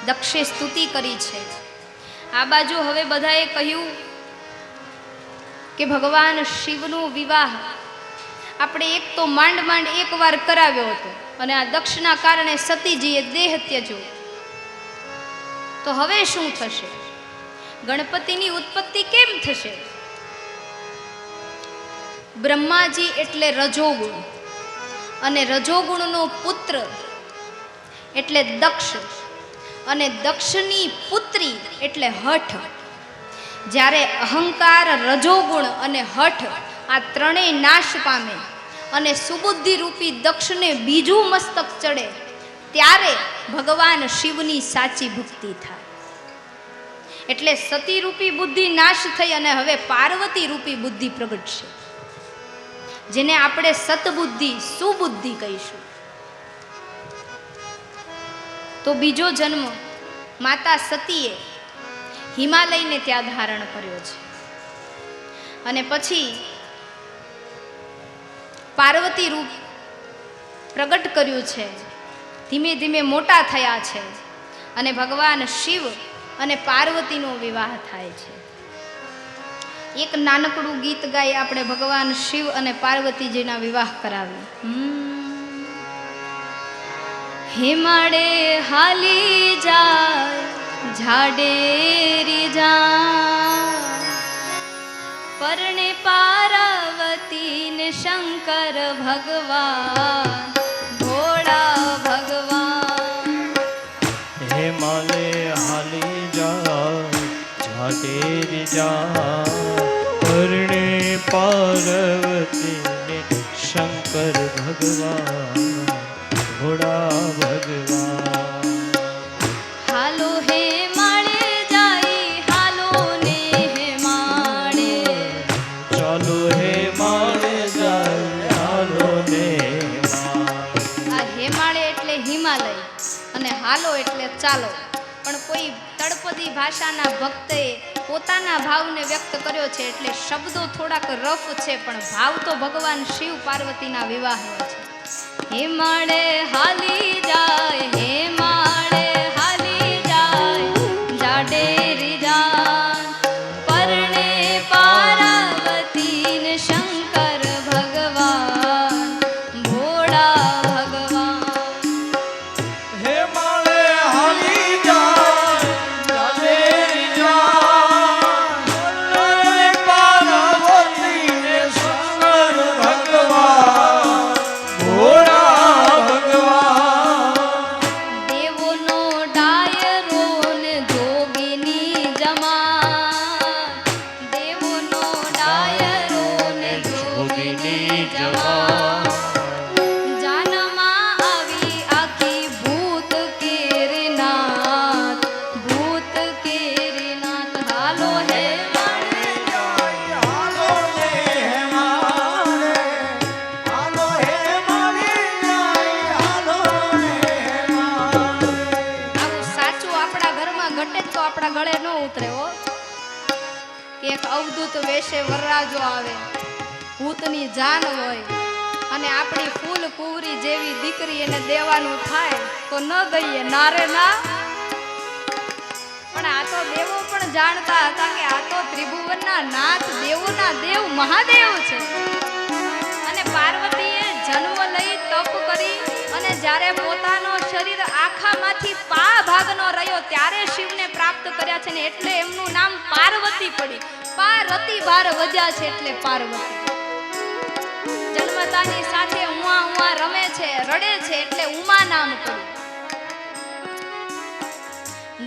દક્ષે સ્તુતિ કરી છે। આ બાજુ હવે બધાએ કહ્યું કે ભગવાન શિવનો વિવાહ આપણે એક તો માંડ માંડ એકવાર કરાવ્યો હતો અને આ દક્ષના કારણે સતીજીએ દેહ ત્યજ્યો, તો હવે શું થશે? ગણપતિની ઉત્પત્તિ કેમ થશે? બ્રહ્માજી એટલે રજોગુણ અને રજોગુણનો પુત્ર એટલે દક્ષ અને દક્ષની પુત્રી એટલે હઠ। જ્યારે અહંકાર, રજોગુણ અને હઠ આ ત્રણેય નાશ પામે અને સુબુદ્ધિ રૂપી દક્ષને બીજું મસ્તક ચડે ત્યારે ભગવાન શિવની સાચી ભક્તિ થાય। એટલે સતી રૂપી બુદ્ધિ નાશ થઈ અને હવે પાર્વતી રૂપી બુદ્ધિ પ્રગટશે, જેને આપણે સતબુદ્ધિ, સુબુદ્ધિ કહીશું। તો બીજો જન્મ માતા સતીએ હિમાલયને ત્યાં ધારણ કર્યો છે અને પછી પાર્વતી રૂપ પ્રગટ કર્યું છે। ધીમે ધીમે મોટા થયા છે અને ભગવાન શિવ અને પાર્વતીનો વિવાહ થાય છે। એક નાનકડું ગીત ગાઈ આપણે ભગવાન શિવ અને પાર્વતીજીના વિવાહ કરાવી। હિમાડે હાલી જાય ઝાડેરી જા, પરણે પાર્વતી ને શંકર ભગવાન, ભોળા ભગવાન। હિમાલે હાલી જા ઝાડેરી જા, પરણે પાર્વતી ને શંકર ભગવાન, ભોળા ભગવાન। હાલો હે માળે જાય, હાલો ને હે માળે, ચાલો હે માળે જાય, હાલો ને માળે। આ હે માળે એટલે હિમાલય અને હાલો એટલે ચાલો। પણ કોઈ તળપદી ભાષાના ભક્તે પોતાના ભાવને વ્યક્ત કર્યો છે એટલે શબ્દો થોડાક રફ છે, પણ ભાવ તો ભગવાન શિવ પાર્વતીના વિવાહનો છે। હે માળે હાલી જાય, હે માળે હાલી જાય, જાડેરી જાન, પરણે પાર્વતી ને શંકર ભગવાન, ભોળા ભગવાન। હે માળે હાલી જાય ઝાડેરી જા, પરણે પાર્વતી ને શંકર ભગવાન, ભોળા ભગવાન। દેવોનો ડાયરો ને જોગીની જમાન, દેવોનો ડાયરો ને જોગીની જમાન, જાનમાં આવી આખી ભૂત કેરીનાથ, ભૂત કેરીનાથ। હાલો હે માળે હાલો ને માળે, હાલો હે માળે જાય, હાલો ને માળે। આવું સાચું આપણા ઘરમાં ઘટે તો આપણા ગળે ન ઉતરે હો કે એક અવધૂત વેશે વરરાજો આવે, ભૂતની જાન હોય અને આપણી ફૂલ કુંવરી જેવી દીકરી એને દેવાનું થાય તો ન દઈએ, ના રે ના। પણ આ તો દેવો પણ જાણતા હતા કે આ તો ત્રિભુવનના નાથ, દેવોના દેવ મહાદેવ છે અને પાર્વતીએ જન્મ લઈ તપ કરી અને જ્યારે પોતાનો શરીર આખામાંથી પા ભાગનો રહ્યો ત્યારે શિવને પ્રાપ્ત કર્યા છે ને એટલે એમનું નામ પાર્વતી પડી। પારતી બાર વધ્યા છે એટલે પાર્વતી। જન્મતાની સાથે ઉમા ઉમા રમે છે, રડે છે એટલે ઉમા નામ પડ્યું।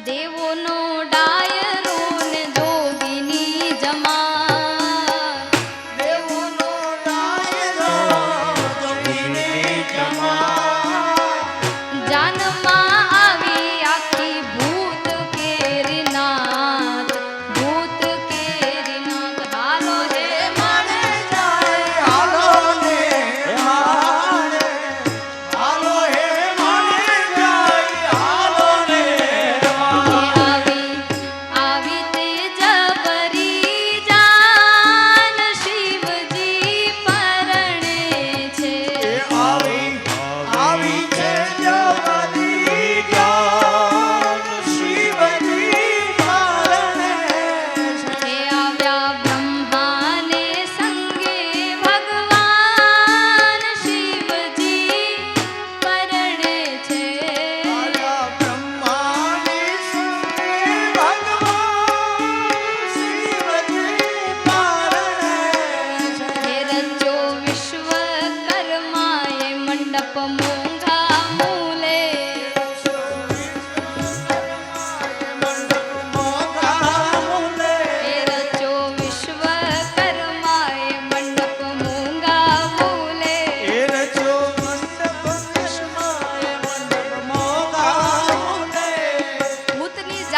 દેવોનો ડાયરો ને જોગીની જમાન, દેવોનો ડાયરો જોગીની જમાન, જાનમાં આવી આખી ભૂત કેરીનાથ, ભૂત કેરીનાથ। હાલો હે માળે જાય, હાલો ને માળે, હાલો હે માળે જાય, હાલો ને માળે।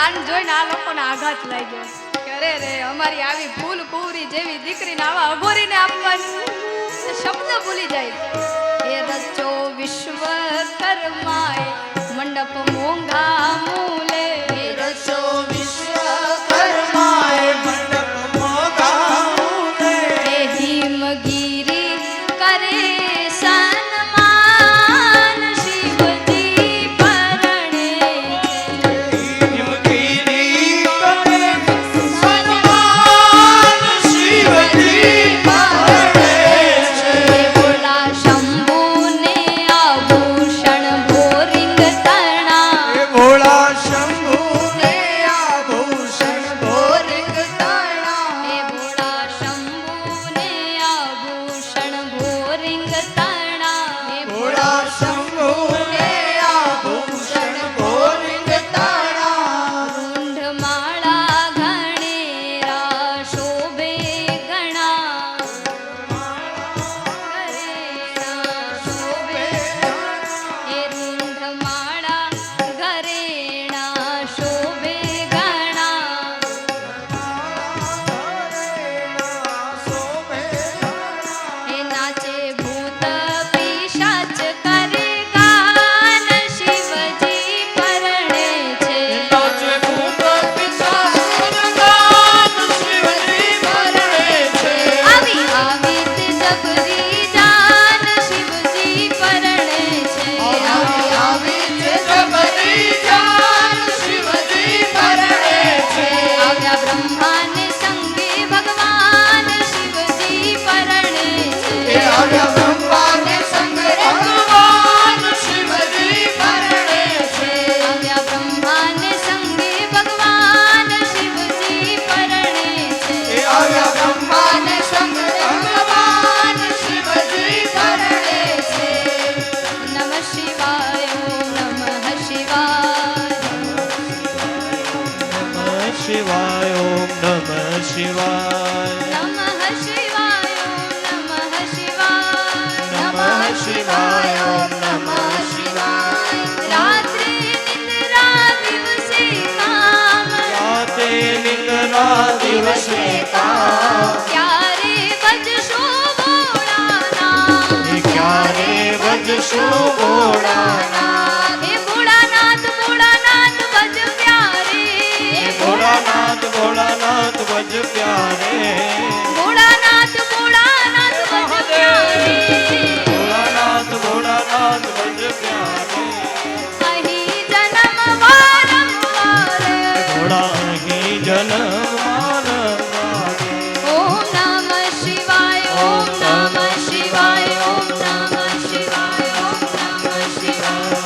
બાન જોઈને આ લોકોને આઘાત લાગ્યો કે અરે રે અમારી આવી ફૂલ કુંવરી જેવી દીકરીને આવા અઘોરીને આપવાની શબ્દ ભૂલી જાય. એ રચો વિશ્વકર્માએ મંડપ મોંઘા મૂલે. એ રચો વિશ્વકર્માએ મંડપ મોંઘા મૂલે. એ હિમગીરી કરે સન્માન શિવજી પરણે. હિમગીરી કરે સન્માન શિવજી પરણે છે. એ બોલા શંભુને આભૂષણ ભોરિંગ તણા. એ ભોળા શંભુને આભૂષણ ભોરિંગ તણા. એ બોલા શંભુને આભૂષણ ભોરિંગ તણા. એ ભોળા શંભુને આભૂષણ ભોરિંગ તણા. રૂંઢ માળા ઘણેરા શોભે ઘણા. ઘરેણા શોભે. એ રૂંઢ માળા ઘરેણા શોભે ઘણા. એ નાચે ભૂત પિશાચ કરે ગાન શિવજી પરણે છે. નાચે ભૂત પિશાચ ગાન શિવજી પરણે છે. આવી આવી તે જબરી જાન શિવજી પરણે છે. આવી આવી છે જબરી જાન શિવજી પરણે છે. આવ્યા બ્રહ્માને સંગે ભગવાન શિવજી પરણે છે. એ આવ્યા બ્રહ્માને સંગે ભગવાન શિવજી પરણે છે. આવ્યા બ્રહ્માને સંગે ભગવાન શિવજી પરણે છે. એ આવ્યા બ્રહ્માને સંગે ભગવાન શિવજી પરણે છે. નમઃ શિવાય ઓમ નમઃ શિવાય. નમઃ શિવાય ઓમ નમઃ શિવાય નમઃ શિવાય ઓમ નમઃ શિવાય. નમઃ શિવાય ઓમ નમઃ શિવાય રાત્રે નિદ્રા દિવસે કામ. રાતે નિંદ્રા દિવસે કામ ક્યારે ભજશો ભોળાનાથ. એ ક્યારે ભજશો ભોળાનાથ હે ભોળાનાથ ભોળાનાથ ભજ પ્યારે. એ ભોળાનાથ ભોળાનાથ ભજ પ્યારે ભોળાનાથ ભોળાનાથ ભજ પ્યારે. ભોળાનાથ ભોળાનાથ ભજ પ્યારે અહીં જન્મ વારંવારે. ભોળા અહીં જન્મ માનવારે ઓમ નમઃ શિવાય ઓમ નમઃ શિવાય ઓમ નમઃ શિવાય ઓમ નમઃ શિવાય.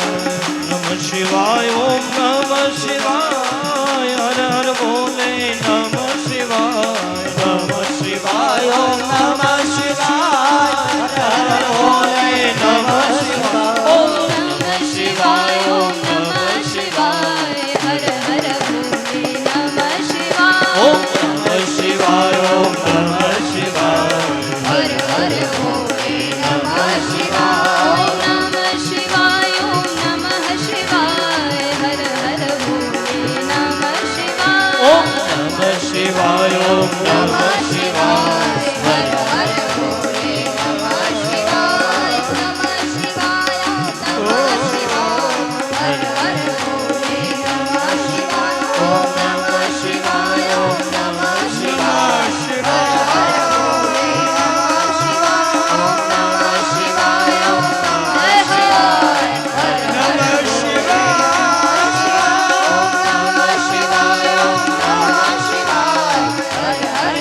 નમઃ શિવાય ઓમ નમઃ શિવાય હર હર બોલે નમઃ શિવાય નમઃ શિવાય ઓમ નમઃ શિવાય હર હર બોલે નમઃ શિવાય ઓમ નમઃ શિવાય ઓમ નમઃ શિવાય હર હર ભોલે નમઃ શિવાય. ઓમ નમઃ શિવાય ઓમ નમઃ શિવાય હર હર ભોલે નમઃ શિવાય. ઓમ નમઃ શિવાય ઓમ નમઃ શિવાય. હર હર ભોલે નમઃ શિવાય. ઓમ નમઃ શિવાય ઓમ નમઃ શિવાય હર હર ભોલે નમઃ શિવાય. નમઃ શિવાય ઓમ નમઃ શિવાય. હર હર ભોલે નમઃ શિવાય. ઓમ નમઃ શિવાય ઓમ નમઃ શિવાય હર હર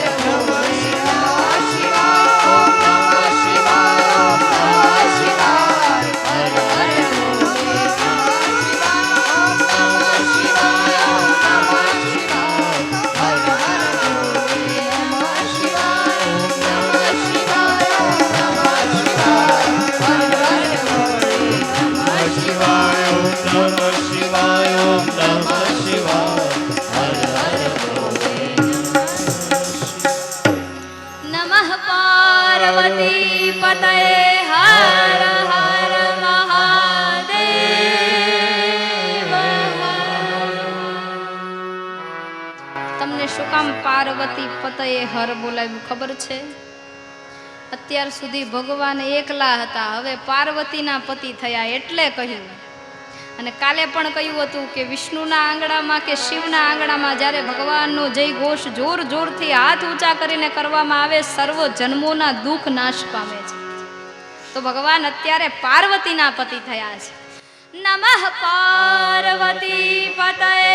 શું કામ પાર્વતી પતયે હર બોલાવ્યું ખબર છે? અત્યાર સુધી ભગવાન એકલા હતા, હવે પાર્વતીના પતિ થયા એટલે કહ્યું. અને કાલે પણ કહ્યું હતું કે વિષ્ણુના આંગણામાં કે શિવના આંગણામાં જ્યારે ભગવાનનો જય ઘોષ જોર જોરથી હાથ ઊંચા કરીને કરવામાં આવે, સર્વ જન્મોના દુઃખ નાશ પામે છે. તો ભગવાન અત્યારે પાર્વતીના પતિ થયા છે. નમઃ પાર્વતી પતયે